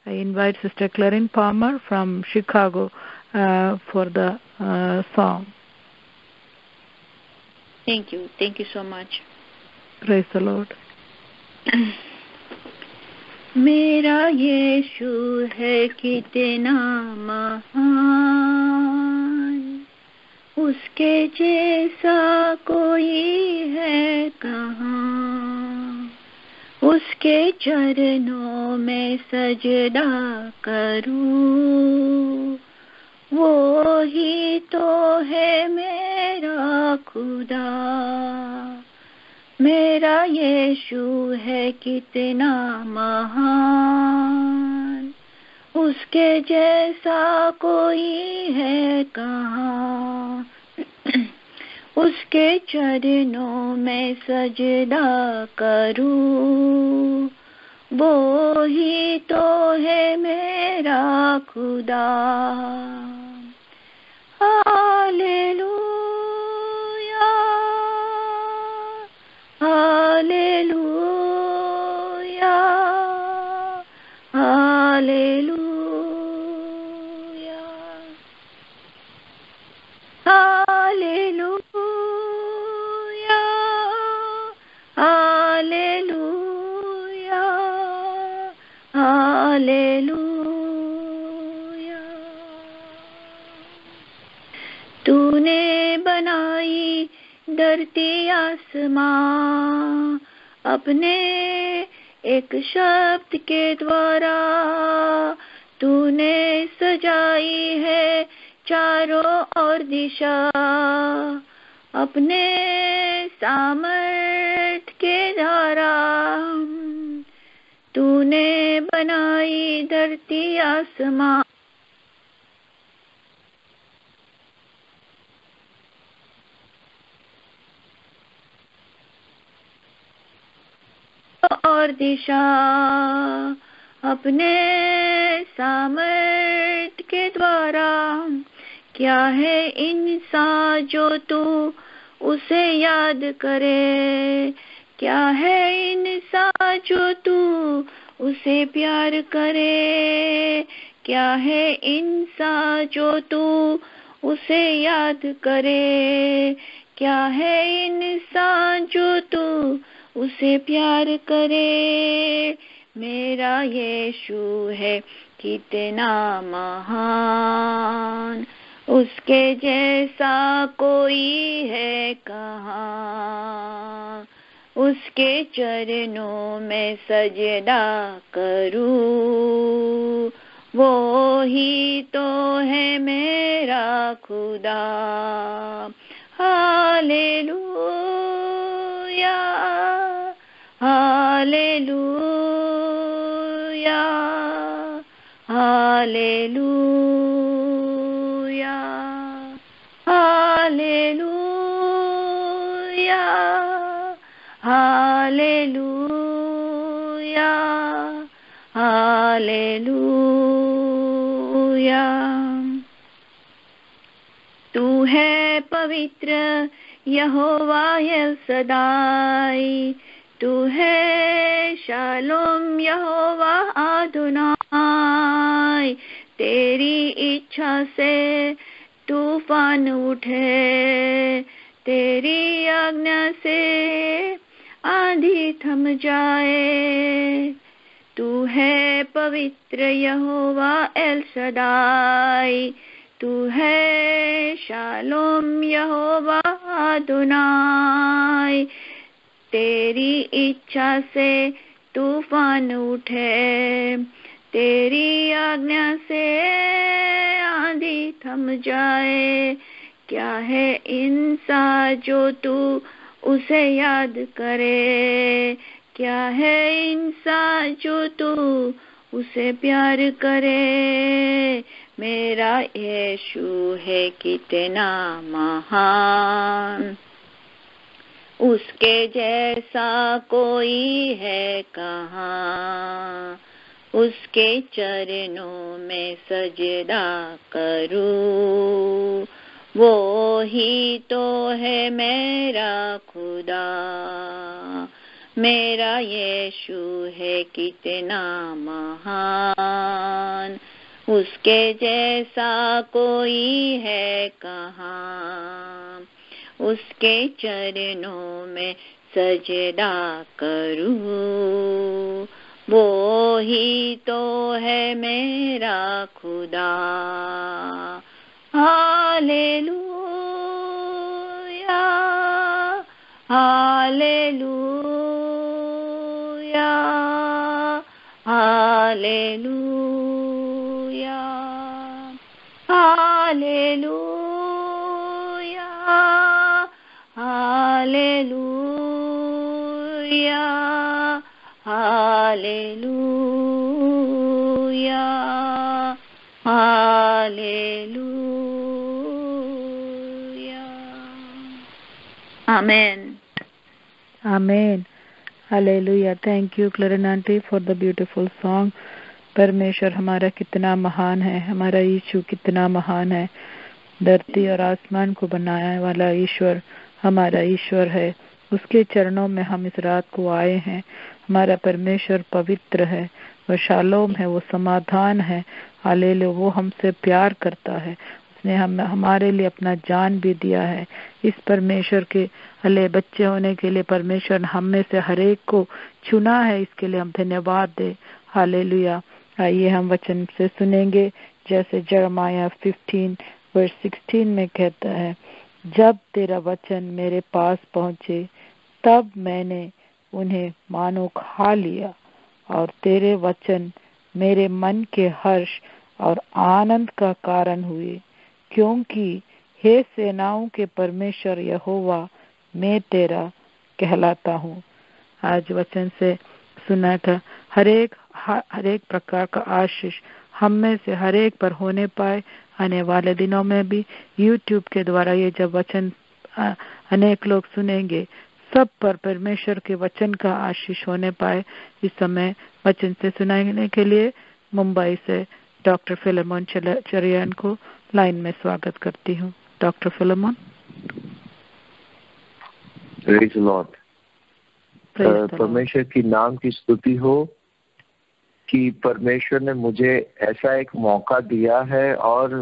I invite Sister Clarine Palmer from Chicago for the song. Thank you. Thank you so much. Praise the Lord. मेरा यीशु है कितना महान, उसके जैसा कोई है कहाँ। उसके चरणों में सजदा करूं, वो ही तो है मेरा खुदा। मेरा यीशु है कितना महान, उसके जैसा कोई है कहाँ। उसके चरणों में सजदा करूं, वो ही तो है मेरा खुदा। Hallelujah, hallelujah, hallelujah, hallelujah, hallelujah, hallelujah. तूने बनाई धरती आसमां अपने एक शब्द के द्वारा। तूने सजाई है चारों ओर दिशा अपने सामर्थ के द्वारा। तूने बनाई धरती आसमां और दिशा अपने सामर्थ के द्वारा। क्या है इंसान जो तू उसे याद करे, क्या है इंसान जो तू उसे प्यार करे। क्या है इंसान जो तू उसे याद करे, क्या है इंसान जो तू उसे प्यार करे। मेरा यीशु है कितना महान, उसके जैसा कोई है कहाँ। उसके चरणों में सजदा करूं, वो ही तो है मेरा खुदा। Hallelujah, hallelujah, hallelujah, hallelujah, hallelujah, hallelujah. तू है पवित्र यहोवा एल सदाई, तू है शालोम यहोवा अदोनाई। तेरी इच्छा से तूफान उठे, तेरी आज्ञा से आंधी थम जाए। तू है पवित्र यहोवा एल सदाई, तू है शालोम यहोवा अदोनाई। तेरी इच्छा से तूफान उठे, तेरी आज्ञा से आंधी थम जाए। क्या है इंसान जो तू उसे याद करे, क्या है इंसान जो तू उसे प्यार करे। मेरा यीशु है कितना महान, उसके जैसा कोई है कहाँ। उसके चरणों में सजदा करूं, वो ही तो है मेरा खुदा। मेरा यीशु है कितना महान, उसके जैसा कोई है कहाँ, उसके चरणों में सजदा करूं, वो ही तो है मेरा खुदा। Hallelujah, hallelujah, hallelujah, hallelujah, hallelujah, hallelujah, hallelujah. Amen, amen, hallelujah. Thank you Clarine aunty for the beautiful song. परमेश्वर हमारा कितना महान है, हमारा यीशु कितना महान है। धरती और आसमान को बनाने वाला ईश्वर हमारा ईश्वर है। उसके चरणों में हम इस रात को आए हैं। हमारा परमेश्वर पवित्र है, वो शालोम है, वो समाधान है। हालेलुया, वो हमसे प्यार करता है। उसने हमारे लिए अपना जान भी दिया है। इस परमेश्वर के हले बच्चे होने के लिए परमेश्वर हम में से हरेक को चुना है, इसके लिए हम धन्यवाद दे। हालेलुया। आइए हम वचन से सुनेंगे, जैसे यिर्मयाह 15:16 में कहता है, जब तेरा वचन मेरे पास पहुंचे तब मैंने उन्हें मानो खा लिया, और तेरे वचन मेरे मन के हर्ष और आनंद का कारण हुए, क्योंकि हे सेनाओं के परमेश्वर यहोवा, मैं तेरा कहलाता हूँ। आज वचन से सुना था, हरेक प्रकार का आशीष हम में से हरेक पर होने पाए। आने वाले दिनों में भी YouTube के द्वारा ये जब वचन अनेक लोग सुनेंगे, सब पर परमेश्वर के वचन का आशीष होने पाए। इस समय वचन से सुनाने के लिए मुंबई से डॉक्टर फिलेमोन चरियान को लाइन में स्वागत करती हूँ। Doctor Philemon. Praise the Lord. परमेश्वर की नाम की स्तुति हो कि परमेश्वर ने मुझे ऐसा एक मौका दिया है, और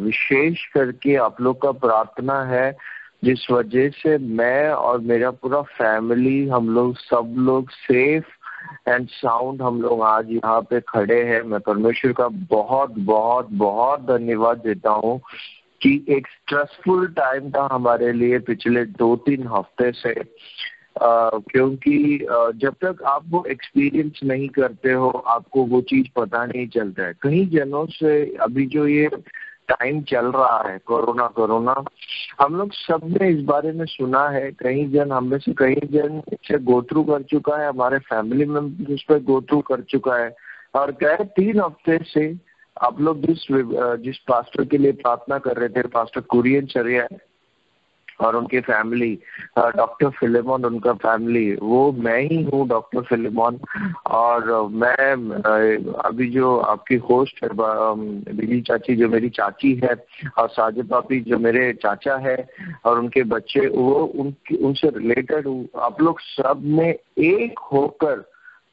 विशेष करके आप लोग का प्रार्थना है जिस वजह से मैं और मेरा पूरा फैमिली, हम लोग सब लोग सेफ एंड साउंड हम लोग आज यहाँ पे खड़े हैं। मैं परमेश्वर का बहुत बहुत बहुत धन्यवाद देता हूँ कि एक स्ट्रेसफुल टाइम था हमारे लिए पिछले 2-3 हफ्ते से, क्योंकि जब तक आप वो एक्सपीरियंस नहीं करते हो आपको वो चीज पता नहीं चलता है। कई जनों से अभी जो ये टाइम चल रहा है कोरोना, हम लोग सब ने इस बारे में सुना है। कई जन, हम में से कई जन इससे गो थ्रू कर चुका है, हमारे फैमिली में इस पर गो थ्रू कर चुका है। और कई 3 हफ्ते से आप लोग जिस पास्टर के लिए प्रार्थना कर रहे थे, पास्टर कुरियन चरिया और उनकी फैमिली, डॉक्टर फिलेमोन उनका फैमिली, वो मैं ही हूँ डॉक्टर फिलेमोन। और मैं अभी जो आपकी होस्ट है बीजी चाची जो मेरी चाची है, और साजिद पापी जो मेरे चाचा है, और उनके बच्चे, वो उनसे रिलेटेड हूँ। आप लोग सब ने एक होकर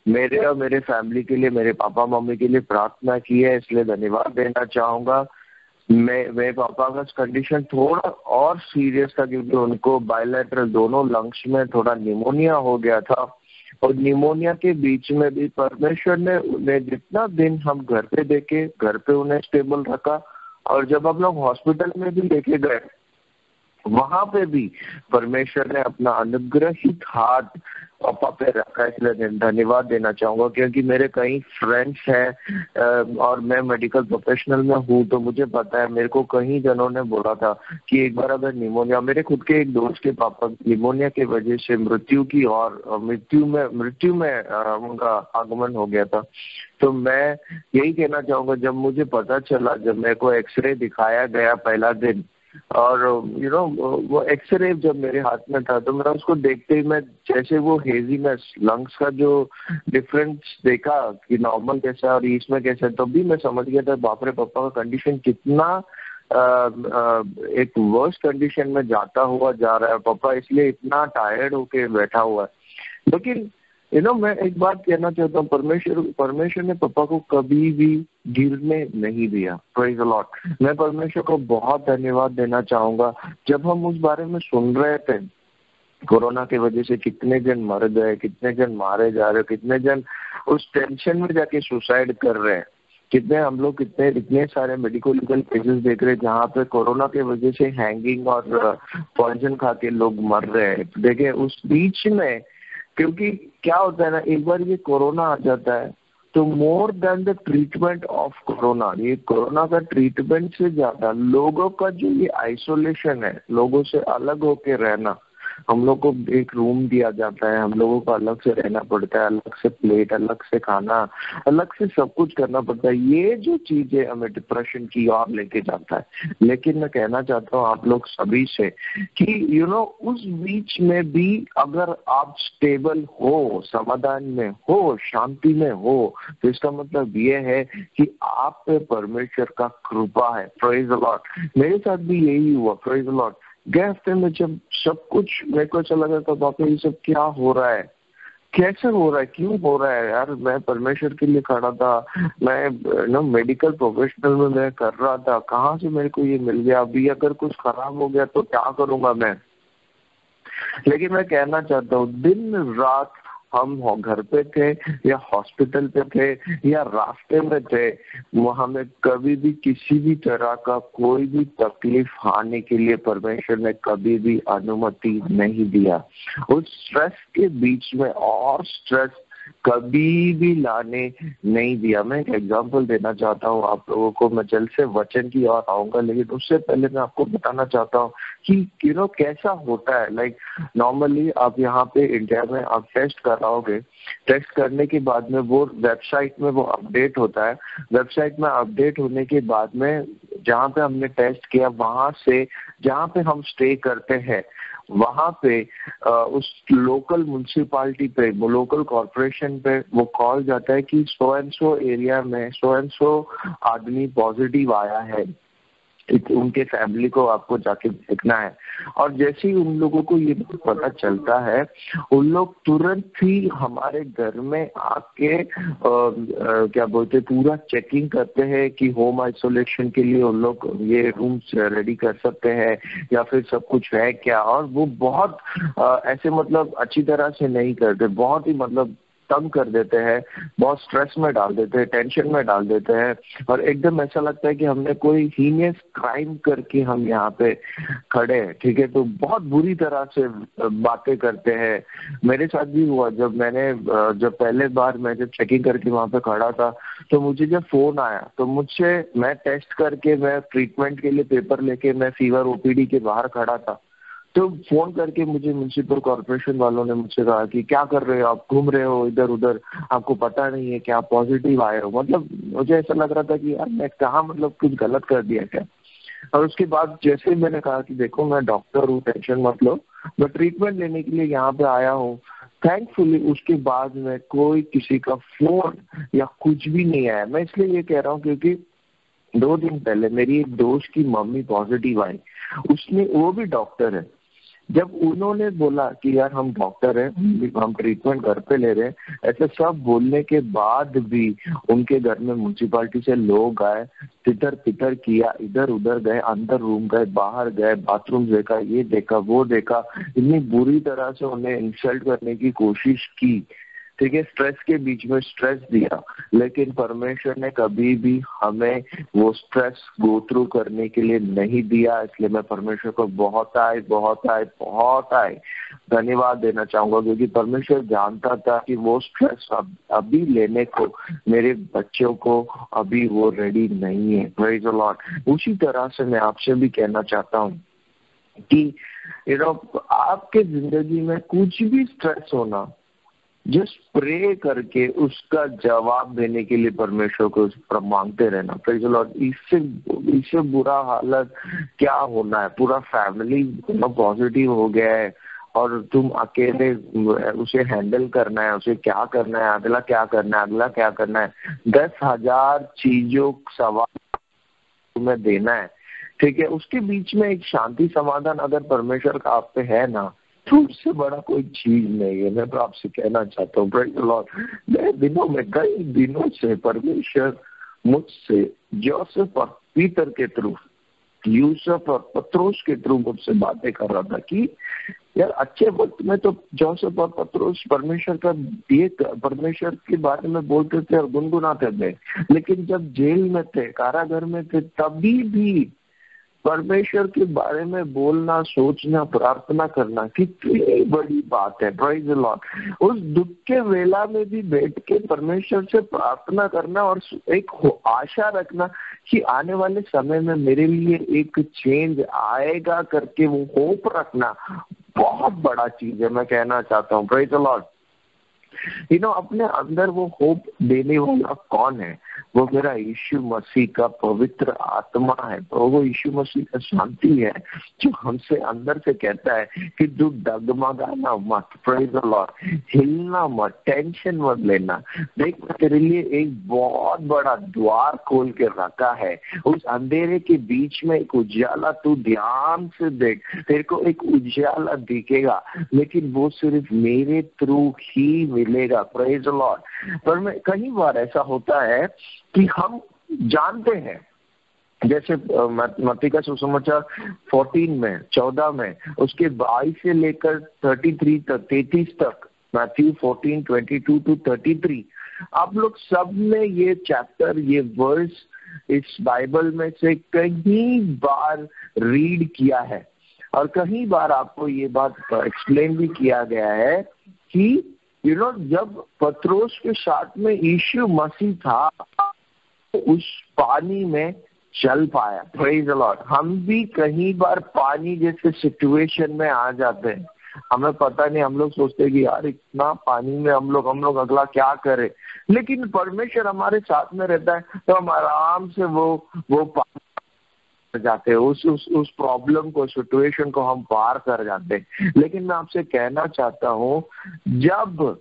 मेरे और मेरे फैमिली के लिए, मेरे पापा मम्मी के लिए प्रार्थना की है, इसलिए धन्यवाद देना चाहूँगा। मेरे पापा का कंडीशन थोड़ा और सीरियस था, क्योंकि उनको बायलैटरल दोनों लंग्स में थोड़ा निमोनिया हो गया था। और निमोनिया के बीच में भी परमेश्वर ने उन्हें जितना दिन हम घर पे देखे, घर पे उन्हें स्टेबल रखा, और जब हम लोग हॉस्पिटल में भी लेके गए वहां पे भी परमेश्वर ने अपना अनुग्रहित हाथ पापा पे रखा। इसलिए धन्यवाद देना चाहूंगा, क्योंकि मेरे कई फ्रेंड्स हैं और मैं मेडिकल प्रोफेशनल में हूँ, तो मुझे पता है, मेरे को कई जनों ने बोला था कि एक बार अगर निमोनिया, मेरे खुद के एक दोस्त के पापा निमोनिया की वजह से मृत्यु में उनका आगमन हो गया था। तो मैं यही कहना चाहूंगा, जब मुझे पता चला, जब मेरे को एक्सरे दिखाया गया पहला दिन, और वो एक्सरे जब मेरे हाथ में था, तो मैं उसको देखते ही, मैं जैसे वो हेजीनेस, लंग्स का जो डिफरेंस देखा कि नॉर्मल कैसा है और इसमें कैसा है, तो भी मैं समझ गया था बाप रे, पापा का कंडीशन कितना एक वर्स कंडीशन में जाता हुआ जा रहा है। पापा इसलिए इतना टायर्ड होके बैठा हुआ है। लेकिन मैं एक बात कहना चाहता हूँ, परमेश्वर ने पापा को कभी भी गिरने नहीं दिया। Praise the Lord. मैं परमेश्वर को बहुत धन्यवाद देना चाहूंगा। जब हम उस बारे में सुन रहे थे, कोरोना की वजह से कितने जन मर गए, कितने जन मारे जा रहे, कितने जन उस टेंशन में जाके सुसाइड कर रहे हैं, कितने हम लोग इतने सारे मेडिकल केसेस देख रहे हैं जहाँ पे कोरोना की वजह से हैंगिंग और पॉइजन खा के लोग मर रहे हैं। देखिए उस बीच में, क्योंकि क्या होता है ना, एक बार ये कोरोना आ जाता है तो more than the treatment of corona, ये कोरोना का ट्रीटमेंट से ज्यादा लोगों का जो ये आइसोलेशन है, लोगों से अलग होके रहना, हम लोग को एक रूम दिया जाता है, हम लोगों को अलग से रहना पड़ता है, अलग से प्लेट, अलग से खाना, अलग से सब कुछ करना पड़ता है। ये जो चीजें हमें डिप्रेशन की ओर लेके जाता है। लेकिन मैं कहना चाहता हूँ आप लोग सभी से कि उस बीच में भी अगर आप स्टेबल हो, समाधान में हो, शांति में हो, तो इसका मतलब ये है कि आप पे परमेश्वर का कृपा है। Praise the Lord. मेरे साथ भी यही हुआ। Praise the Lord. गए हफ्ते में जब सब कुछ मेरे को अच्छा लगा था, बापा ये सब क्या हो रहा है, कैसे हो रहा है, क्यों हो रहा है यार। मैं परमेश्वर के लिए खड़ा था, मैं मेडिकल प्रोफेशनल में मैं कर रहा था, कहाँ से मेरे को ये मिल गया। अभी अगर कुछ खराब हो गया तो क्या करूंगा मैं। लेकिन मैं कहना चाहता हूँ, दिन रात हम घर पे थे या हॉस्पिटल पे थे या रास्ते में थे, हमें कभी भी किसी भी तरह का कोई भी तकलीफ आने के लिए परमेश्वर ने कभी भी अनुमति नहीं दिया। उस स्ट्रेस के बीच में और स्ट्रेस कभी भी लाने नहीं दिया। मैं एक एग्जांपल देना चाहता हूँ आप लोगों को। मैं जल्द से वचन की ओर आऊंगा, लेकिन उससे पहले मैं आपको बताना चाहता हूँ कि कैसा होता है। लाइक नॉर्मली आप यहाँ पे इंडिया में आप टेस्ट कराओगे, टेस्ट करने के बाद में वो वेबसाइट में वो अपडेट होता है। वेबसाइट में अपडेट होने के बाद में जहाँ पे हमने टेस्ट किया, वहां से जहाँ पे हम स्टे करते हैं वहां पे उस लोकल म्युनिसिपालिटी पे, लोकल कॉर्पोरेशन पे वो कॉल जाता है कि सो एंड सो एरिया में सो एंड सो आदमी पॉजिटिव आया है, उनके फैमिली को आपको जाके देखना है। और जैसे ही उन लोगों को ये पता चलता है, उन लोग तुरंत ही हमारे घर में आके क्या बोलते, पूरा चेकिंग करते हैं कि होम आइसोलेशन के लिए उन लोग ये रूम्स रेडी कर सकते हैं या फिर सब कुछ है क्या। और वो बहुत ऐसे मतलब अच्छी तरह से नहीं करते, बहुत ही मतलब तंग कर देते हैं, बहुत स्ट्रेस में डाल देते हैं, टेंशन में डाल देते हैं, और एकदम ऐसा लगता है कि हमने कोई हीनियस क्राइम करके हम यहाँ पे खड़े हैं। ठीक है, तो बहुत बुरी तरह से बातें करते हैं। मेरे साथ भी हुआ, जब पहले बार मैं जब चेकिंग करके वहाँ पे खड़ा था, तो मुझे जब फोन आया तो मैं टेस्ट करके, मैं ट्रीटमेंट के लिए पेपर लेके मैं फीवर ओपीडी के बाहर खड़ा था, तो फोन करके मुझे म्युनिसिपल कॉर्पोरेशन वालों ने मुझसे कहा कि क्या कर रहे हो आप, घूम रहे हो इधर उधर, आपको पता नहीं है कि आप पॉजिटिव आए हो। मतलब मुझे ऐसा लग रहा था कि यार मैं कहाँ मतलब कुछ गलत कर दिया क्या। और उसके बाद जैसे मैंने कहा कि देखो मैं डॉक्टर हूँ, टेंशन मत लो, मैं ट्रीटमेंट लेने के लिए यहाँ पे आया हूँ। थैंकफुली उसके बाद में कोई किसी का फोन या कुछ भी नहीं आया। मैं इसलिए ये कह रहा हूँ क्योंकि 2 दिन पहले मेरी एक दोस्त की मम्मी पॉजिटिव आई, वो भी डॉक्टर है। जब उन्होंने बोला कि यार हम डॉक्टर हैं, हम ट्रीटमेंट घर पे ले रहे हैं, ऐसे सब बोलने के बाद भी उनके घर में म्युनिसिपालिटी से लोग आए, तितर पितर किया, इधर उधर गए, अंदर रूम गए, बाहर गए, बाथरूम देखा, ये देखा वो देखा, इतनी बुरी तरह से उन्हें इंसल्ट करने की कोशिश की। ठीक है, स्ट्रेस के बीच में स्ट्रेस दिया, लेकिन परमेश्वर ने कभी भी हमें वो स्ट्रेस गो थ्रू करने के लिए नहीं दिया। इसलिए मैं परमेश्वर को बहुत धन्यवाद देना चाहूंगा, क्योंकि परमेश्वर जानता था कि वो स्ट्रेस अभी लेने को मेरे बच्चों को अभी वो रेडी नहीं है। Praise the Lord. उसी तरह से मैं आपसे भी कहना चाहता हूँ कि आपके जिंदगी में कुछ भी स्ट्रेस होना, जस्ट प्रे करके उसका जवाब देने के लिए परमेश्वर को मांगते रहना। Praise the Lord. इससे बुरा हालत क्या होना है, पूरा फैमिली पॉजिटिव हो गया है और तुम अकेले उसे हैंडल करना है, उसे क्या करना है, अगला क्या करना है, अगला क्या करना है, 10,000 चीजों सवाल तुम्हें देना है। ठीक है, उसके बीच में एक शांति समाधान अगर परमेश्वर का आप पे है ना, तो उससे बड़ा कोई चीज नहीं है। मैं तो आपसे कहना चाहता हूँ प्रेज़ द लॉर्ड, मैं दिनों में कई दिनों से परमेश्वर मुझसे जोसेफ और पीटर के थ्रू, यूसुफ और पत्रोस के थ्रू मुझसे बातें कर रहा था कि यार अच्छे वक्त में तो जोसेफ और पत्रोस परमेश्वर का ये परमेश्वर के बारे में बोलते थे और गुनगुनाते थे, लेकिन जब जेल में थे, कारागार में थे, तभी भी परमेश्वर के बारे में बोलना, सोचना, प्रार्थना करना कितनी बड़ी बात है। Praise the Lord. उस दुख के वेला में भी बैठ के परमेश्वर से प्रार्थना करना और एक आशा रखना कि आने वाले समय में मेरे लिए एक चेंज आएगा करके वो होप रखना बहुत बड़ा चीज है। मैं कहना चाहता हूँ प्रेज़ द लॉर्ड, अपने अंदर वो होप देने वाला कौन है? वो मेरा यीशु मसीह का पवित्र आत्मा है। तो वो यीशु मसीह का शांति है जो हमसे अंदर से कहता है कि तू डगमगाना मत, प्रेज़ द लॉर्ड, हिलना मत, टेंशन मत लेना। देख, तेरे लिए एक बहुत बड़ा द्वार खोल के रखा है। उस अंधेरे के बीच में एक उजाला, तू ध्यान से देख, तेरे को एक उजाला दिखेगा, लेकिन वो सिर्फ मेरे थ्रू ही मिलेगा। Praise the Lord. पर कई बार ऐसा होता है कि हम जानते हैं, जैसे मत्ती का सुसमाचार 14 में 14 में उसके 22 से लेकर 33 तक, मैथ्यू 14:22-33, आप लोग सब ने ये चैप्टर, ये वर्स इस बाइबल में से कई बार रीड किया है और कई बार आपको ये बात एक्सप्लेन भी किया गया है कि जब पत्रोस के साथ में यीशु मसीह था तो उस पानी में चल पाया। Praise the Lord. हम भी कई बार पानी जैसे सिचुएशन में आ जाते हैं, हमें पता नहीं, हम लोग सोचते हैं कि यार इतना पानी में हम लोग अगला क्या करें, लेकिन परमेश्वर हमारे साथ में रहता है तो हम आराम से वो पानी जाते हैं, उस प्रॉब्लम को, सिचुएशन को हम पार कर जाते हैं। लेकिन मैं आपसे कहना चाहता हूँ, जब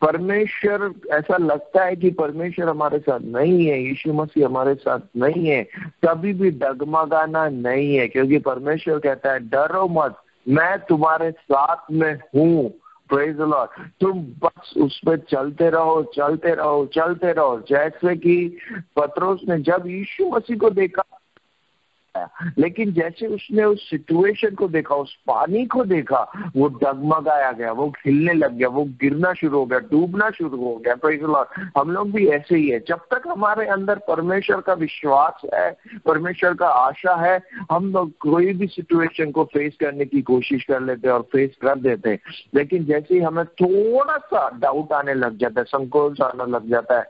परमेश्वर, ऐसा लगता है कि परमेश्वर हमारे साथ नहीं है, यीशु मसीह हमारे साथ नहीं है, कभी भी डगमगाना नहीं है, क्योंकि परमेश्वर कहता है डरो मत, मैं तुम्हारे साथ में हूँ। Praise the Lord. तुम बस उस पर चलते रहो, चलते रहो, चलते रहो। जैसे कि पत्रोस ने जब यीशु मसीह को देखा, लेकिन जैसे उसने उस सिचुएशन को देखा, उस पानी को देखा, वो डगमगाया गया, वो खिलने लग गया, वो गिरना शुरू हो गया, डूबना शुरू हो गया। Praise the Lord. हम लोग भी ऐसे ही है। जब तक हमारे अंदर परमेश्वर का विश्वास है, परमेश्वर का आशा है, हम लोग कोई भी सिचुएशन को फेस करने की कोशिश कर लेते हैं और फेस कर देते हैं। लेकिन जैसे ही हमें थोड़ा सा डाउट आने लग जाता है, संकोच आने लग जाता है,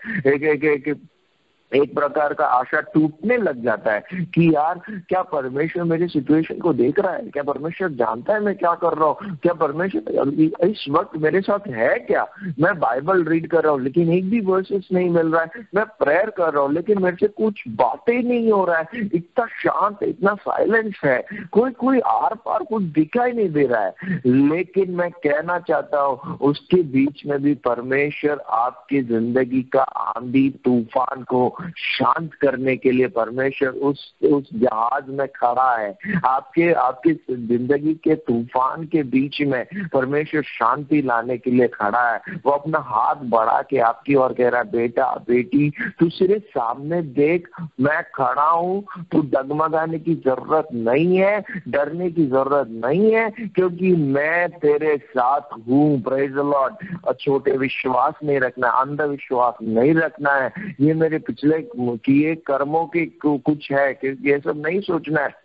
एक प्रकार का आशा टूटने लग जाता है कि यार क्या परमेश्वर मेरी सिचुएशन को देख रहा है? क्या परमेश्वर जानता है मैं क्या कर रहा हूँ? क्या परमेश्वर इस वक्त मेरे साथ है क्या? मैं बाइबल रीड कर रहा हूँ लेकिन एक भी वर्सेस नहीं मिल रहा है, मैं प्रेयर कर रहा हूँ लेकिन मेरे से कुछ बातें नहीं हो रहा है, इतना शांत, इतना साइलेंस है, कोई आर पार कुछ दिखाई नहीं दे रहा है। लेकिन मैं कहना चाहता हूँ, उसके बीच में भी परमेश्वर आपकी जिंदगी का आंधी तूफान को शांत करने के लिए परमेश्वर उस जहाज में खड़ा है। आपकी जिंदगी के तूफान के बीच में परमेश्वर शांति लाने के लिए खड़ा है। वो अपना हाथ बढ़ा के आपकी ओर कह रहा है, बेटा बेटी तू सिर्फ सामने देख, मैं खड़ा हूँ, तू डगमगाने की जरूरत नहीं है, डरने की जरूरत नहीं है, क्योंकि मैं तेरे साथ हूँ। Praise the Lord. और छोटे विश्वास नहीं रखना, अंधविश्वास नहीं रखना है, ये मेरे पिछले किए कर्मों के कुछ है, क्योंकि ये सब नहीं सोचना है।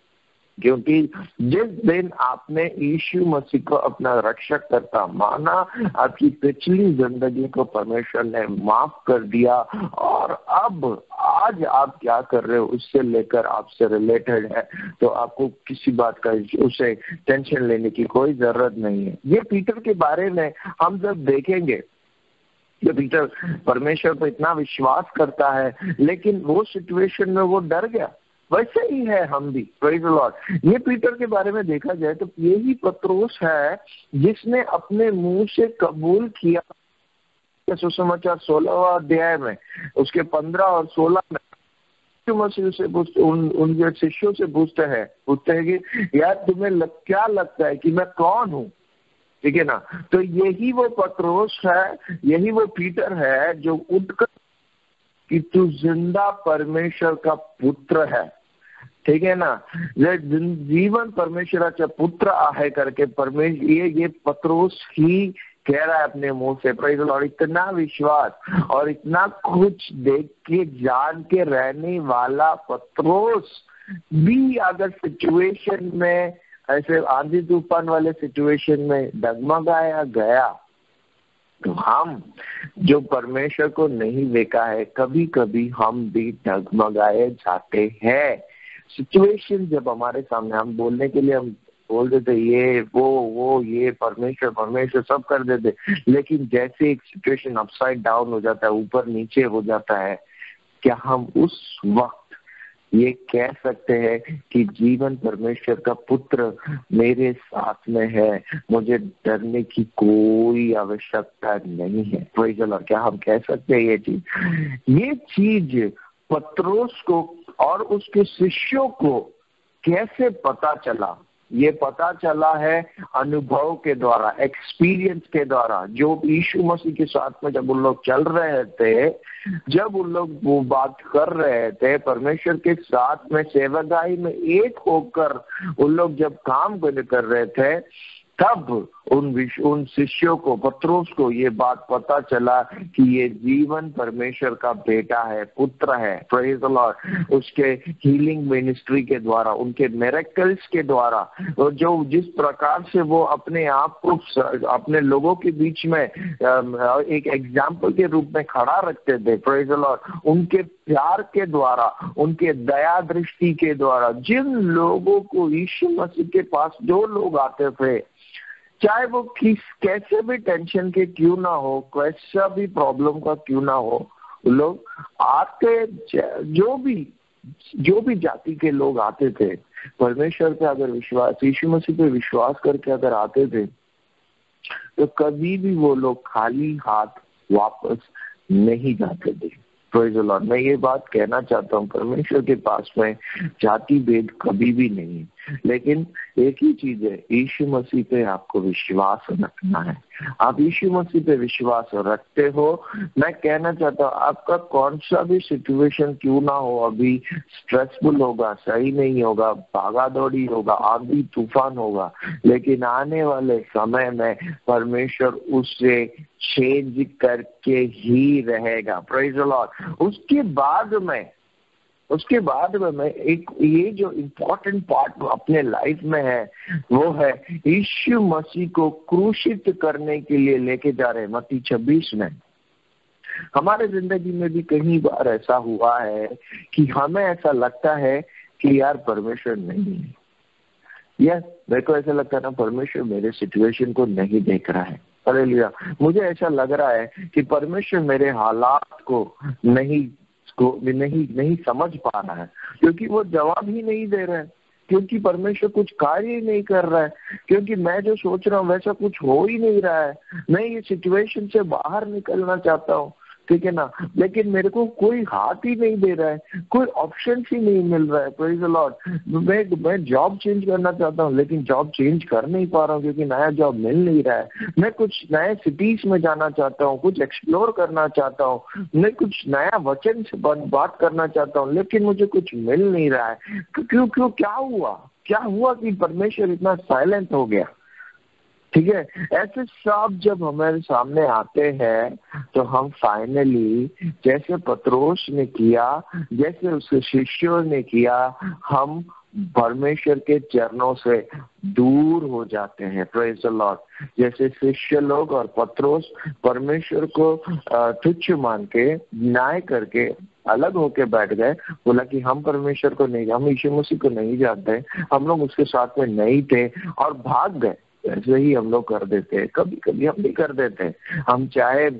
क्योंकि जिस दिन आपने यीशु मसीह को अपना रक्षक करता माना, आपकी पिछली जिंदगी को परमेश्वर ने माफ कर दिया और अब आज आप क्या कर रहे हो उससे लेकर आपसे रिलेटेड है, तो आपको किसी बात का उसे टेंशन लेने की कोई जरूरत नहीं है। ये पीटर के बारे में हम जब देखेंगे, ये पीटर परमेश्वर पर इतना विश्वास करता है लेकिन वो सिचुएशन में वो डर गया, वैसे ही है हम भी। Praise the Lord. ये पीटर के बारे में देखा जाए तो यही पत्रोस है जिसने अपने मुंह से कबूल किया। सुसमाचार 16वां अध्याय में उसके 15 और 16 में मसीह से उनके शिष्यों से पूछते हैं कि यार तुम्हें क्या लगता है कि मैं कौन हूँ? ठीक है ना। तो यही वो पत्रोस है, यही वो पीटर है जो उठकर कि तू जिंदा परमेश्वर का पुत्र है, ठीक है ना। जीवन परमेश्वराचा पुत्र आहे करके परमेश्वर ये पत्रोस ही कह रहा है अपने मुंह से। Praise the Lord. इतना विश्वास और इतना कुछ देख के जान के रहने वाला पत्रोस भी अगर सिचुएशन में ऐसे आंधी तूफान वाले सिचुएशन में डगमगाया गया, तो हम जो परमेश्वर को नहीं देखा है, कभी कभी हम भी डगमगाए जाते हैं। सिचुएशन जब हमारे सामने, हम बोलने के लिए हम बोल देते ये वो ये परमेश्वर परमेश्वर सब कर देते, लेकिन जैसे एक सिचुएशन अपसाइड डाउन हो जाता है, ऊपर नीचे हो जाता है, क्या हम उस वक्त ये कह सकते हैं कि जीवन परमेश्वर का पुत्र मेरे साथ में है, मुझे डरने की कोई आवश्यकता नहीं है? Praise the Lord. क्या हम कह सकते हैं ये चीज पत्रोस को और उसके शिष्यों को कैसे पता चला? ये पता चला है अनुभव के द्वारा, एक्सपीरियंस के द्वारा। जो यीशु मसीह के साथ में जब उन लोग चल रहे थे, जब उन लोग वो बात कर रहे थे, परमेश्वर के साथ में सेवकाई में एक होकर उन लोग जब काम कर रहे थे, तब उन शिष्यों को, पत्रोस को ये बात पता चला कि ये जीवन परमेश्वर का बेटा है, पुत्र है। Praise the Lord. उसके हीलिंग मिनिस्ट्री के द्वारा, उनके मिरेकल्स के द्वारा, जो जिस प्रकार से वो अपने आप को अपने लोगों के बीच में एक एग्जाम्पल के रूप में खड़ा रखते थे, प्रेज़ द लॉर्ड, उनके प्यार के द्वारा, उनके दया दृष्टि के द्वारा, जिन लोगों को यीशु मसीह के पास जो लोग आते थे, चाहे वो कैसे भी टेंशन के क्यों ना हो, कैसा भी प्रॉब्लम का क्यों ना हो, लोग आते, जो भी जाति के लोग आते थे, परमेश्वर पे अगर विश्वास, यीशु मसीह पे विश्वास करके अगर आते थे, तो कभी भी वो लोग खाली हाथ वापस नहीं जाते थे। Praise the Lord. मैं ये बात कहना चाहता हूँ, परमेश्वर के पास में जाति भेद कभी भी नहीं, लेकिन एक ही चीज है, यीशु मसीह पे आपको विश्वास रखना है। आप यीशु मसीह पे विश्वास रखते हो। मैं कहना चाहता हूँ, आपका कौन सा भी सिचुएशन क्यों ना हो, अभी स्ट्रेसफुल होगा, सही नहीं होगा, भागा दौड़ी होगा, आंधी तूफान होगा, लेकिन आने वाले समय में परमेश्वर उससे चेंज करके ही रहेगा। Praise the Lord. उसके बाद में मैं एक ये जो इम्पोर्टेंट पार्ट अपने लाइफ में है, वो है यीशु मसीह को क्रूसित करने के लिए लेके जा रहे हैं। मत्ती 26 में हमारे जिंदगी में भी कई बार ऐसा हुआ है कि हमें ऐसा लगता है कि यार परमेश्वर नहीं है, यस मेरे को ऐसा लगता है ना, परमेश्वर मेरे सिचुएशन को नहीं देख रहा है। हालेलुया। मुझे ऐसा लग रहा है कि परमेश्वर मेरे हालात को नहीं समझ पा रहा है, क्योंकि वो जवाब ही नहीं दे रहा है, क्योंकि परमेश्वर कुछ कार्य ही नहीं कर रहा है, क्योंकि मैं जो सोच रहा हूँ वैसा कुछ हो ही नहीं रहा है। मैं ये सिचुएशन से बाहर निकलना चाहता हूँ, ठीक है ना, लेकिन मेरे को कोई हाथ ही नहीं दे रहा है, कोई ऑप्शन ही नहीं मिल रहा है। Praise the Lord. मैं जॉब चेंज करना चाहता हूँ, लेकिन जॉब चेंज कर नहीं पा रहा हूँ, क्योंकि नया जॉब मिल नहीं रहा है। मैं कुछ नए सिटीज में जाना चाहता हूँ, कुछ एक्सप्लोर करना चाहता हूँ, मैं कुछ नया वचन से बात करना चाहता हूँ, लेकिन मुझे कुछ मिल नहीं रहा है। क्यों क्या हुआ कि परमेश्वर इतना साइलेंट हो गया? ठीक है। ऐसे सब जब हमारे सामने आते हैं, तो हम फाइनली जैसे पत्रोस ने किया, जैसे उसके शिष्यों ने किया, हम परमेश्वर के चरणों से दूर हो जाते हैं। Praise the Lord. जैसे शिष्य लोग और पत्रोस परमेश्वर को तुच्छ मान के, न्याय करके अलग होके बैठ गए, बोला कि हम परमेश्वर को नहीं, हम यीशु मसीह को नहीं जानते, हम लोग उसके साथ में नहीं थे, और भाग गए। ऐसे ही हम लोग कर देते हैं, कभी कभी हम भी कर देते हैं। हम चाहे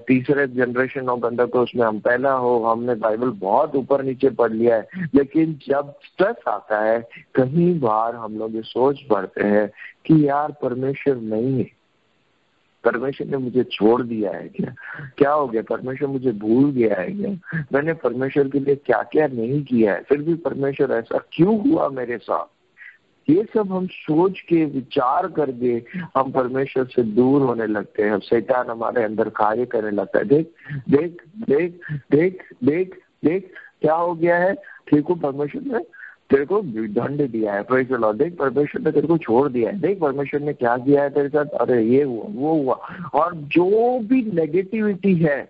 तीसरे जनरेशन हो पेंटेकोस्ट में, हम पहला हो, हमने बाइबल बहुत ऊपर नीचे पढ़ लिया है, लेकिन जब स्ट्रेस आता है, कई बार हम लोग ये सोच पड़ते हैं कि यार परमेश्वर नहीं है, परमेश्वर ने मुझे छोड़ दिया है क्या हो गया, परमेश्वर मुझे भूल गया है क्या, मैंने परमेश्वर के लिए क्या क्या नहीं किया है, फिर भी परमेश्वर ऐसा क्यों हुआ मेरे साथ? ये सब हम सोच के विचार करके हम परमेश्वर से दूर होने लगते हैं। शैतान हमारे अंदर कार्य करने लगता है। देख देख देख देख देख देख क्या हो गया है, ठीक हो, परमेश्वर ने तेरे को दंड दिया है, प्रेज़ द लॉर्ड। देख परमेश्वर ने तेरे को छोड़ दिया है, देख परमेश्वर ने क्या किया है तेरे साथ, अरे ये हुआ वो हुआ। और जो भी नेगेटिविटी है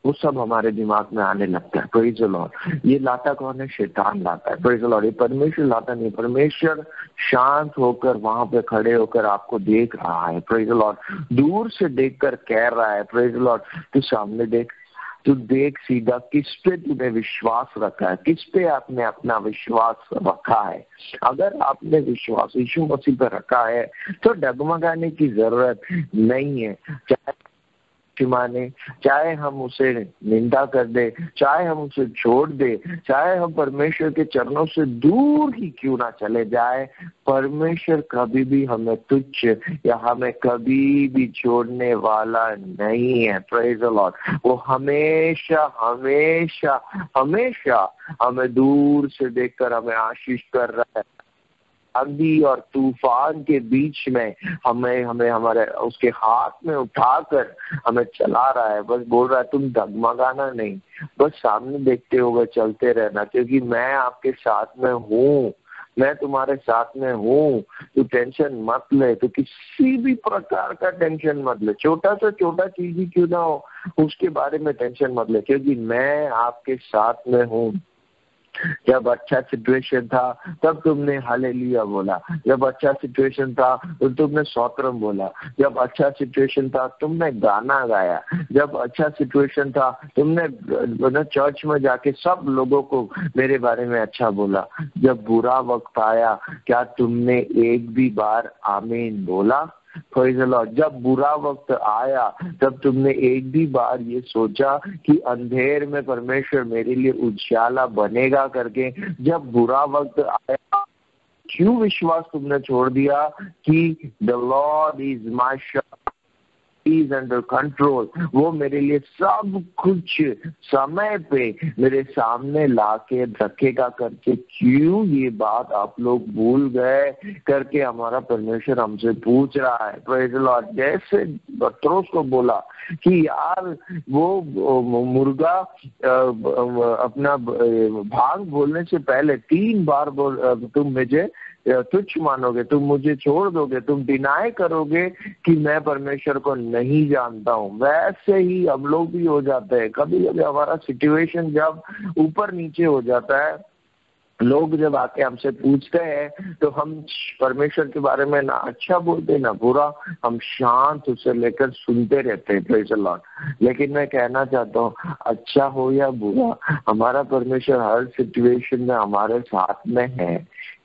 वो सब हमारे दिमाग में आने लगता है, प्रेज़ द लॉर्ड। ये लाता कौन है? शैतान लाता है, प्रेज़ द लॉर्ड। ये परमेश्वर लाता नहीं। परमेश्वर शांत होकर वहां पे खड़े होकर आपको देख रहा है, प्रेज़ द लॉर्ड। दूर से देखकर कह रहा है, प्रेज़ द लॉर्ड, तू सामने देख, तू देख सीधा किस पे तूने विश्वास रखा है, किस पे आपने अपना विश्वास रखा है। अगर आपने विश्वास यीशु मसीह पे रखा है तो डगमगाने की जरूरत नहीं है। चाहे माने, चाहे हम उसे निंदा कर दे, चाहे हम उसे छोड़ दे, चाहे हम परमेश्वर के चरणों से दूर ही क्यों ना चले जाए, परमेश्वर कभी भी हमें तुच्छ या हमें कभी भी छोड़ने वाला नहीं है, प्रेज़ द लॉर्ड। वो हमेशा हमेशा हमेशा हमें दूर से देखकर हमें आशीष कर रहा है। आंधी और तूफान के बीच में हमें हमें हमारे उसके हाथ में उठाकर हमें चला रहा है। बस बोल रहा है तुम डगमगाना नहीं, बस सामने देखते हुए चलते रहना, क्योंकि मैं आपके साथ में हूँ, मैं तुम्हारे साथ में हूँ। तू टेंशन मत ले, तो किसी भी प्रकार का टेंशन मत ले, छोटा से छोटा चीज ही क्यों ना हो उसके बारे में टेंशन मत ले, क्योंकि मैं आपके साथ में हूँ। जब अच्छा सिचुएशन था तब तुमने हालेलुया बोला, जब अच्छा सिचुएशन था तो तुमने स्तोत्रम बोला, जब अच्छा सिचुएशन था तुमने गाना गाया, जब अच्छा सिचुएशन था तुमने चर्च में जाके सब लोगों को मेरे बारे में अच्छा बोला। जब बुरा वक्त आया क्या तुमने एक भी बार आमीन बोला? Praise the Lord. जब बुरा वक्त आया तब तुमने एक भी बार ये सोचा कि अंधेर में परमेश्वर मेरे लिए उजाला बनेगा करके? जब बुरा वक्त आया क्यों विश्वास तुमने छोड़ दिया कि the Lord is my is under control, वो मेरे लिए सब कुछ समय पे मेरे सामने लाके रखेगा करके? क्यों ये बात आप लोग भूल गए करके हमारा परमेश्वर हमसे पूछ रहा है, प्रेज़ द लॉर्ड। जैसे पत्रोस को बोला कि यार वो मुर्गा अपना भाग बोलने से पहले 3 बार तुम मुझे तुच्छ मानोगे, तुम मुझे छोड़ दोगे, तुम डिनाई करोगे कि मैं परमेश्वर को नहीं जानता हूँ। वैसे ही हम लोग भी हो जाते हैं। कभी कभी हमारा सिचुएशन जब ऊपर नीचे हो जाता है, लोग जब आके हमसे पूछते हैं तो हम परमेश्वर के बारे में ना अच्छा बोलते ना बुरा, हम शांत उसे लेकर सुनते रहते हैं, प्रेज़ द लॉर्ड। लेकिन मैं कहना चाहता हूँ अच्छा हो या बुरा, हमारा परमेश्वर हर सिचुएशन में हमारे साथ में है,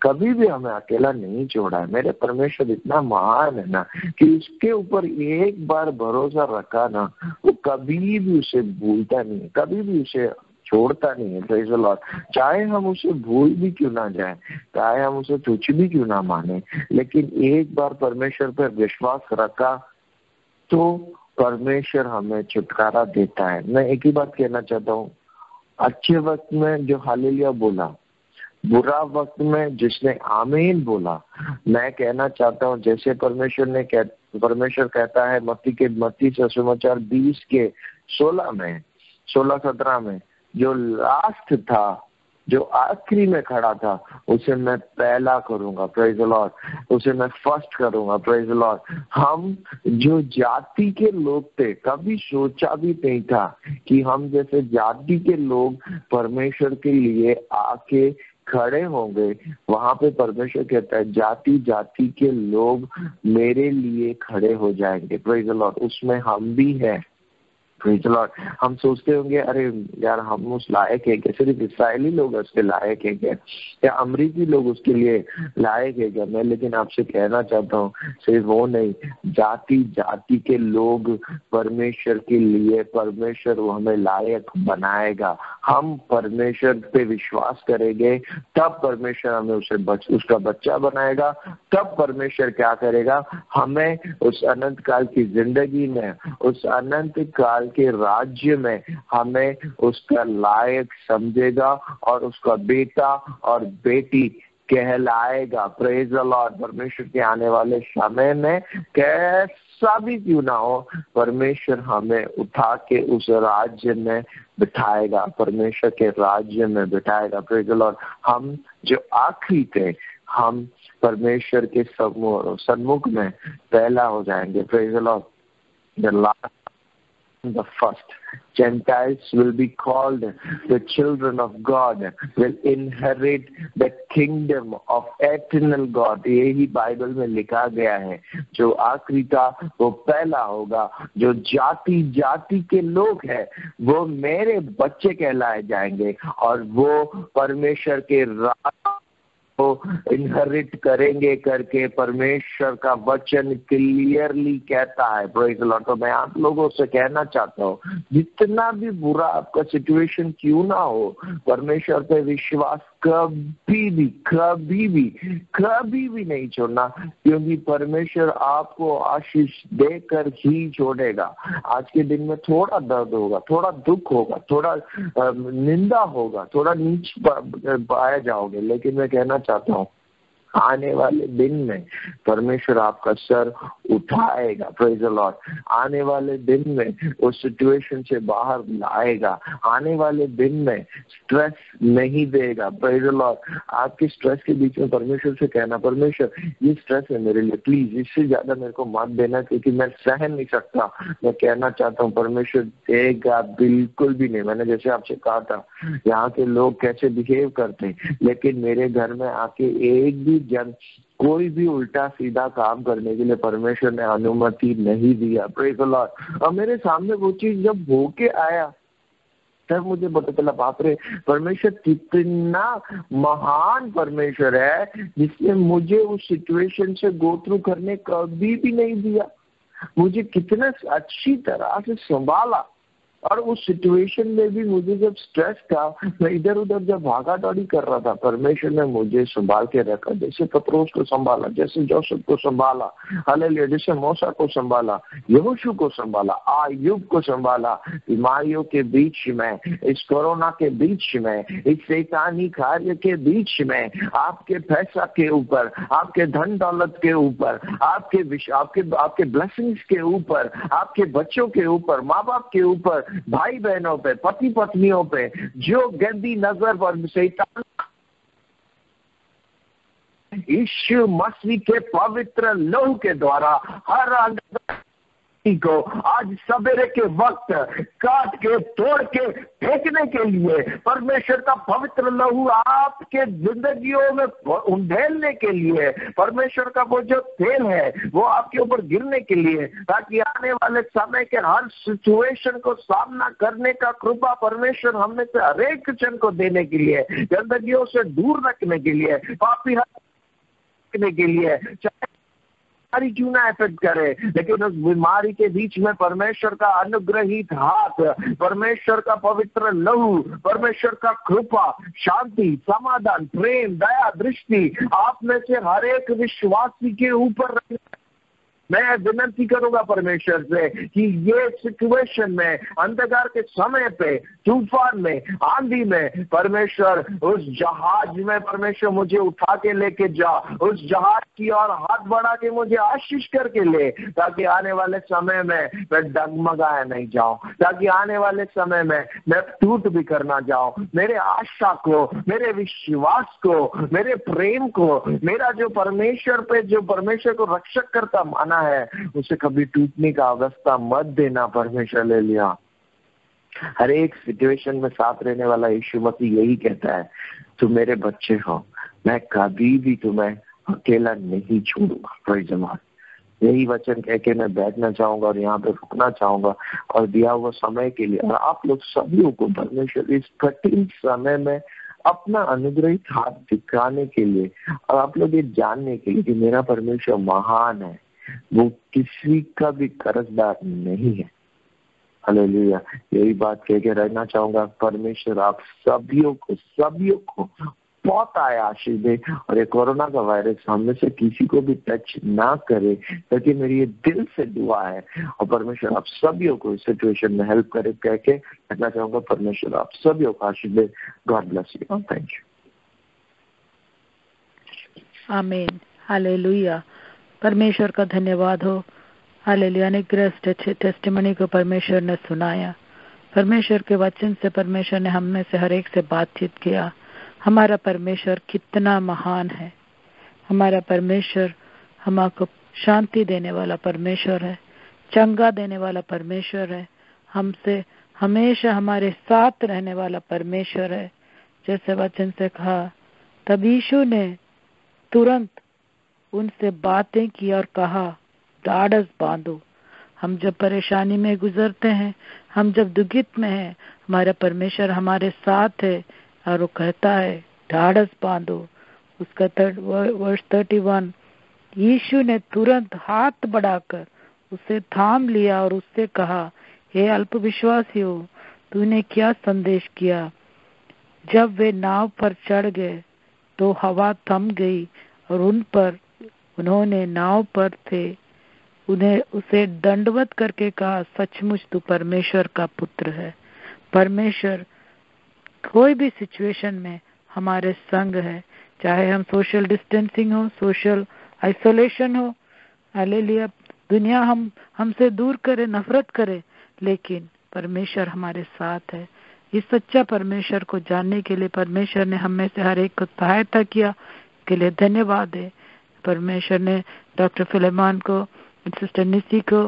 कभी भी हमें अकेला नहीं छोड़ा है। मेरे परमेश्वर इतना महान है ना कि उसके ऊपर एक बार भरोसा रखा ना, वो कभी भी उसे भूलता नहीं, कभी भी उसे छोड़ता नहीं है, प्रेज़ द लॉर्ड। चाहे हम उसे भूल भी क्यों ना जाए, चाहे हम उसे तुच्छ भी क्यों ना माने, लेकिन एक बार परमेश्वर पर विश्वास रखा तो परमेश्वर हमें छुटकारा देता है। मैं एक ही बात कहना चाहता हूँ, अच्छे वक्त में जो हालेलुया बोला, बुरा वक्त में जिसने आमीन बोला, मैं कहना चाहता हूँ जैसे परमेश्वर कहता है मत्ती सुसमाचार 20 के 16-17 में, जो लास्ट था, जो आखिरी में खड़ा था, उसे मैं पहला करूंगा, प्रेज़ द लॉर्ड, उसे मैं फर्स्ट करूंगा, प्रेज़ द लॉर्ड। हम जो जाति के लोग थे, कभी सोचा भी नहीं था कि हम जैसे जाति के लोग परमेश्वर के लिए आके खड़े होंगे। वहां पे परमेश्वर कहता है जाति जाति के लोग मेरे लिए खड़े हो जाएंगे, प्रेज़ द लॉर्ड। उसमें हम भी हैं, प्रेज़ द लॉर्ड। हम सोचते होंगे अरे यार हम उस लायक है क्या, सिर्फ इस्राएली लोग उसके लायक है क्या, या अमरीकी लोग उसके लिए लायक है क्या? मैं लेकिन आपसे कहना चाहता हूँ सिर्फ वो नहीं, जाति जाति के लोग परमेश्वर के लिए, परमेश्वर वो हमें लायक बनाएगा। हम परमेश्वर पे विश्वास करेंगे तब परमेश्वर हमें उसका बच्चा बनाएगा, तब परमेश्वर क्या करेगा, हमें उस अनंत काल की जिंदगी में, उस अनंत काल के राज्य में हमें उसका लायक समझेगा और उसका बेटा और बेटी कहलाएगा। Praise the Lord. परमेश्वर के आने वाले समय में कैसा भी क्यों ना हो, परमेश्वर हमें उठा के उस राज्य में बिठाएगा, परमेश्वर के राज्य में बिठाएगा। Praise the Lord. हम जो आखिरी थे, हम परमेश्वर के सन्मुख में पहला हो जाएंगे। Praise the Lord. The last, the first. Gentiles will be called the children of God, will inherit the kingdom of eternal God. यही बाइबल में लिखा गया है। जो आखिरी था वो पहला होगा। जो जाति जाति के लोग हैं वो मेरे बच्चे कहलाए जाएंगे और वो परमेश्वर के राज को इनहेरिट करेंगे करके परमेश्वर का वचन क्लियरली कहता है। Praise the Lord. तो मैं आप लोगों से कहना चाहता हूँ, जितना भी बुरा आपका सिचुएशन क्यों ना हो, परमेश्वर पे विश्वास कभी भी नहीं छोड़ना, क्योंकि परमेश्वर आपको आशीष देकर ही छोड़ेगा। आज के दिन में थोड़ा दर्द होगा, थोड़ा दुख होगा, थोड़ा निंदा होगा, थोड़ा नीच पाया जाओगे, लेकिन मैं कहना चाहता हूँ आने वाले दिन में परमेश्वर आपका सर उठाएगा। Praise the Lord. आने वाले दिन में उस सिचुएशन से बाहर लाएगा। आने वाले दिन में स्ट्रेस नहीं देगा। Praise the Lord. आपके स्ट्रेस के बीच में परमेश्वर से कहना, परमेश्वर ये स्ट्रेस है मेरे लिए, प्लीज इससे ज्यादा मेरे को मत देना, क्योंकि मैं सहन नहीं सकता। मैं कहना चाहता हूँ परमेश्वर देगा बिल्कुल भी नहीं। मैंने जैसे आपसे कहा था यहाँ के लोग कैसे बिहेव करते, लेकिन मेरे घर में आके एक भी जन कोई भी उल्टा सीधा काम करने के लिए परमेश्वर ने अनुमति नहीं दिया। Praise the Lord. और मेरे सामने वो चीज जब होके आया तब मुझे पता चला, बाप रे, परमेश्वर कितना महान परमेश्वर है जिसने मुझे उस सिचुएशन से गो थ्रू करने कभी भी नहीं दिया। मुझे कितना अच्छी तरह से संभाला। और उस सिचुएशन में भी मुझे जब स्ट्रेस था, मैं इधर उधर जब भागा दौड़ी कर रहा था, परमेश्वर ने मुझे संभाल के रखा। जैसे पत्रोस को संभाला, जैसे जोसेफ को संभाला, हालेलुया, जैसे मूसा को संभाला, यहोशू को संभाला, आयुब को संभाला। बीमारियों के बीच में, इस कोरोना के बीच में, इस शैतानी कार्य के बीच में, आपके पैसा के ऊपर, आपके धन दौलत के ऊपर, आपके ब्लेसिंग्स के ऊपर, आपके बच्चों के ऊपर, माँ बाप के ऊपर, भाई बहनों पे, पति पत्नियों पे जो गंदी नजर पर शैतान यीशु मसीह के पवित्र लहू के द्वारा हर अंधकार को आज सवेरे के वक्त काट के तोड़ के फेंकने के लिए परमेश्वर का पवित्र लहू आपके जिंदगियों में उंडेलने के लिए, परमेश्वर का वो जो तेल है वो आपके ऊपर गिरने के लिए, ताकि आने वाले समय के हर सिचुएशन को सामना करने का कृपा परमेश्वर हमें से हरेक जन को देने के लिए, जिंदगियों से दूर रखने के लिए, पापी रखने के लिए, बीमारी क्यों ना इफेक्ट करे, लेकिन उस बीमारी के बीच में परमेश्वर का अनुग्रहित हाथ, परमेश्वर का पवित्र लहू, परमेश्वर का कृपा, शांति, समाधान, प्रेम, दया, दृष्टि आप में से हर एक विश्वासी के ऊपर। मैं विनती करूंगा परमेश्वर से कि ये सिचुएशन में, अंधकार के समय पे, तूफान में, आंधी में, परमेश्वर उस जहाज में परमेश्वर मुझे उठा के लेके जा, उस जहाज की ओर हाथ बढ़ा के मुझे आशीष करके ले, ताकि आने वाले समय में मैं डगमगाया नहीं जाऊं, ताकि आने वाले समय में मैं टूट भी करना जाऊं। मेरे आशा को, मेरे विश्वास को, मेरे प्रेम को, मेरा जो परमेश्वर पे, जो परमेश्वर को रक्षक करता माना है, उसे कभी टूटने का अवस्था मत देना। परमेश्वर ले लिया। हर एक सिचुएशन में साथ रहने वाला यीशु मसीह यही कहता है, तुम मेरे बच्चे हो, मैं कभी भी तुम्हें अकेला नहीं छोड़ूंगा। Praise the Lord. यही वचन कह के मैं बैठना चाहूंगा और यहाँ पे रुकना चाहूंगा, और दिया हुआ समय के लिए, और आप लोग सभी को परमेश्वर इस कठिन समय में अपना अनुग्रहित हाथ दिखाने के लिए, और आप लोग ये जानने के लिए कि मेरा परमेश्वर महान है, वो किसी का भी कर्जदार नहीं है। हालेलुया। यही बात कह के रहना चाहूंगा। परमेश्वर आप सभी को बहुत आया आशीष दे, और ये कोरोना का वायरस हम में से किसी को भी टच ना करे, ताकि मेरी ये दिल से दुआ है, और परमेश्वर आप सभी को इस सिचुएशन में हेल्प करे कह के कहना चाहूंगा। परमेश्वर आप सभी को आशीष दे। God bless you. Thank you. Amen. Hallelujah. परमेश्वर का धन्यवाद हो। हालेलुया। अनुग्रह टेस्टिमनी को परमेश्वर ने सुनाया। परमेश्वर के वचन से परमेश्वर ने हम में से हर एक से बातचीत किया। हमारा परमेश्वर कितना महान है। हमारा परमेश्वर हमको शांति देने वाला परमेश्वर है, चंगा देने वाला परमेश्वर है, हमसे हमेशा हमारे साथ रहने वाला परमेश्वर है। जैसे वचन से कहा, तब यीशु ने तुरंत उनसे बातें की और कहा, ढाढ़स बांधो। हम जब परेशानी में गुजरते हैं, हम जब दुखित में हैं, हमारा परमेश्वर हमारे साथ है और वो कहता है ढाढ़स बांधो। उसका वर्ष 31, यीशु ने तुरंत हाथ बढ़ाकर उसे थाम लिया और उससे कहा, हे अल्पविश्वासियों, तूने क्या संदेश किया। जब वे नाव पर चढ़ गए तो हवा थम गई और उन्होंने नाव पर थे उसे दंडवत करके कहा, सचमुच तू परमेश्वर का पुत्र है। परमेश्वर कोई भी सिचुएशन में हमारे संग है, चाहे हम सोशल डिस्टेंसिंग हो, सोशल आइसोलेशन हो, हालेलुया, दुनिया हमसे दूर करे, नफरत करे, लेकिन परमेश्वर हमारे साथ है। इस सच्चा परमेश्वर को जानने के लिए परमेश्वर ने हम में से हर एक को सहायता किया, के लिए धन्यवाद है। परमेश्वर ने डॉक्टर फिलेमॉन को, सिस्टर निसी को,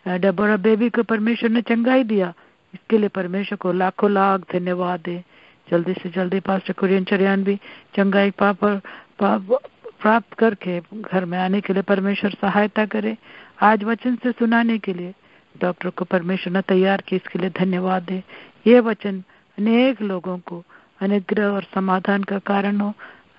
डेबोरा बेबी को परमेश्वर ने चंगाई दिया, इसके लिए परमेश्वर को लाखों लाख धन्यवाद है। जल्दी से जल्दी पास्टर कुरियन चरियान भी चंगाई प्राप्त करके घर में आने के लिए परमेश्वर सहायता करे। आज वचन से सुनाने के लिए डॉक्टर को परमेश्वर ने तैयार किया, इसके लिए धन्यवाद है। ये वचन अनेक लोगों को अनुग्रह और समाधान का कारण हो।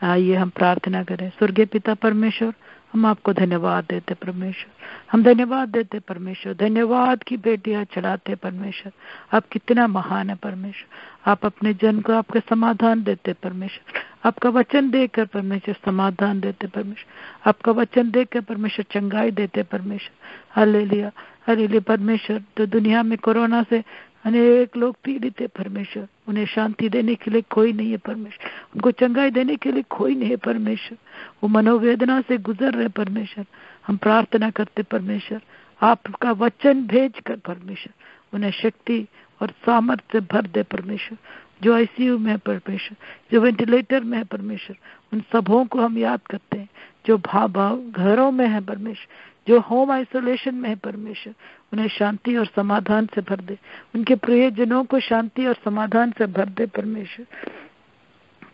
आइए हम प्रार्थना करें। स्वर्गीय पिता परमेश्वर, हम आपको धन्यवाद देते परमेश्वर, हम धन्यवाद देते परमेश्वर, धन्यवाद की बेटियां चढ़ाते परमेश्वर। आप कितना महान है परमेश्वर। आप अपने जन को आपके समाधान देते परमेश्वर, आपका वचन देकर परमेश्वर समाधान देते परमेश्वर, आपका वचन देकर परमेश्वर चंगाई देते परमेश्वर। हालेलुया, हालेलुया परमेश्वर। तो दुनिया में कोरोना से अनेक लोग पीड़ित है परमेश्वर, उन्हें शांति देने के लिए कोई नहीं है परमेश्वर, उनको चंगाई देने के लिए कोई नहीं है परमेश्वर। वो मनोवेदना से गुजर रहे परमेश्वर। हम प्रार्थना करते परमेश्वर, आपका वचन भेज कर परमेश्वर उन्हें शक्ति और सामर्थ्य भर दे परमेश्वर। जो आईसीयू में है परमेश्वर, जो वेंटिलेटर में है परमेश्वर, उन सबों को हम याद करते हैं। जो भाव घरों में है परमेश्वर, जो होम आइसोलेशन में है परमेश्वर, उन्हें शांति और समाधान से भर दे। उनके प्रियजनों को शांति और समाधान से भर दे परमेश्वर।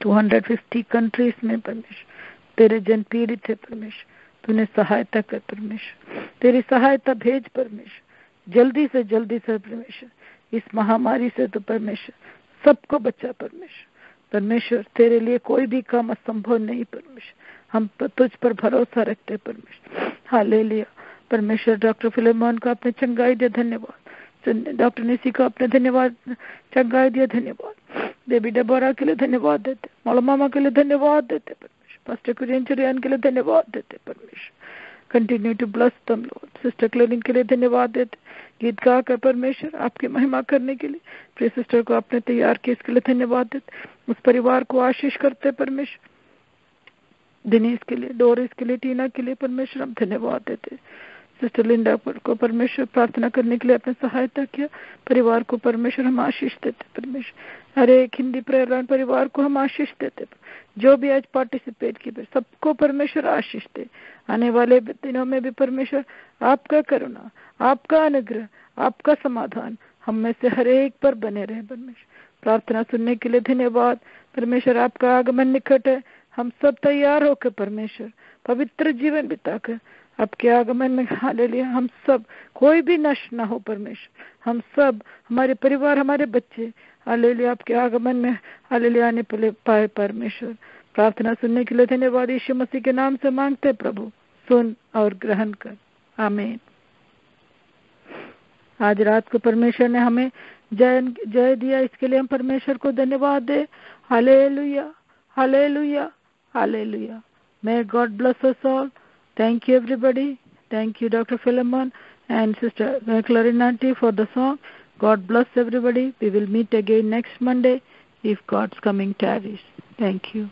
250 कंट्रीज में परमेश्वर तेरे जन पीड़ित है परमेश्वर, तूने सहायता कर परमेश्वर, तेरी सहायता भेज परमेश्वर। जल्दी से परमेश्वर इस महामारी से तो परमेश्वर सबको बचा परमेश्वर। परमेश्वर तेरे लिए कोई भी काम असंभव नहीं परमेश्वर। हम तुझ पर भरोसा रखते परमेश्वर। हालेलुया परमेश्वर। डॉक्टर फिलेमॉन को आपने चंगाई दिया, धन्यवाद। डॉक्टर निसी को आपने धन्यवाद, चंगाई दिया, धन्यवाद। बेबी डेबोरा के लिए धन्यवाद देते, मौला मामा के लिए धन्यवाद देते परमेश्वर, पास्टर कुरियन चरियान के लिए धन्यवाद देते परमेश्वर। Continue to bless them Lord. Sister Clarine के लिए धन्यवाद देते, गीत गा कर परमेश्वर आपकी महिमा करने के लिए प्रिय सिस्टर को आपने तैयार किया, इसके लिए धन्यवाद देते। उस परिवार को आशीष करते परमेश्वर, दिनेश के लिए, डोरिस के लिए, टीना के लिए परमेश्वर हम धन्यवाद देते। सिस्टर लिंडा को परमेश्वर प्रार्थना करने के लिए आपने सहायता किया, परिवार को परमेश्वर हम आशीष देते परमेश्वर। हर एक हिंदी प्रेयर लाइन परिवार को हम आशीष देते, जो भी आज पार्टिसिपेट किए सबको परमेश्वर आशीष दे। आने वाले दिनों में भी परमेश्वर आपका करुणा, आपका अनुग्रह, आपका समाधान हम में से हर एक पर बने रहे परमेश्वर। प्रार्थना सुनने के लिए धन्यवाद परमेश्वर। आपका आगमन निकट है, हम सब तैयार होकर परमेश्वर पवित्र जीवन बिताकर आपके आगमन में हालेलुया हम सब कोई भी नष्ट ना हो परमेश्वर। हम सब, हमारे परिवार, हमारे बच्चे हालेलुया आपके आगमन में हालेलुया आने पाए परमेश्वर। प्रार्थना सुनने के लिए धन्यवाद। यीशु मसीह के नाम से मांगते प्रभु, सुन और ग्रहण कर, आमीन। आज रात को परमेश्वर ने हमें जय दिया, इसके लिए हम परमेश्वर को धन्यवाद दे। Hallelujah, hallelujah, hallelujah. May God bless us all. Thank you everybody. Thank you Dr. Philemon and Sister Clarinanti for the song. God bless everybody. We will meet again next Monday if God's coming tarries. Thank you.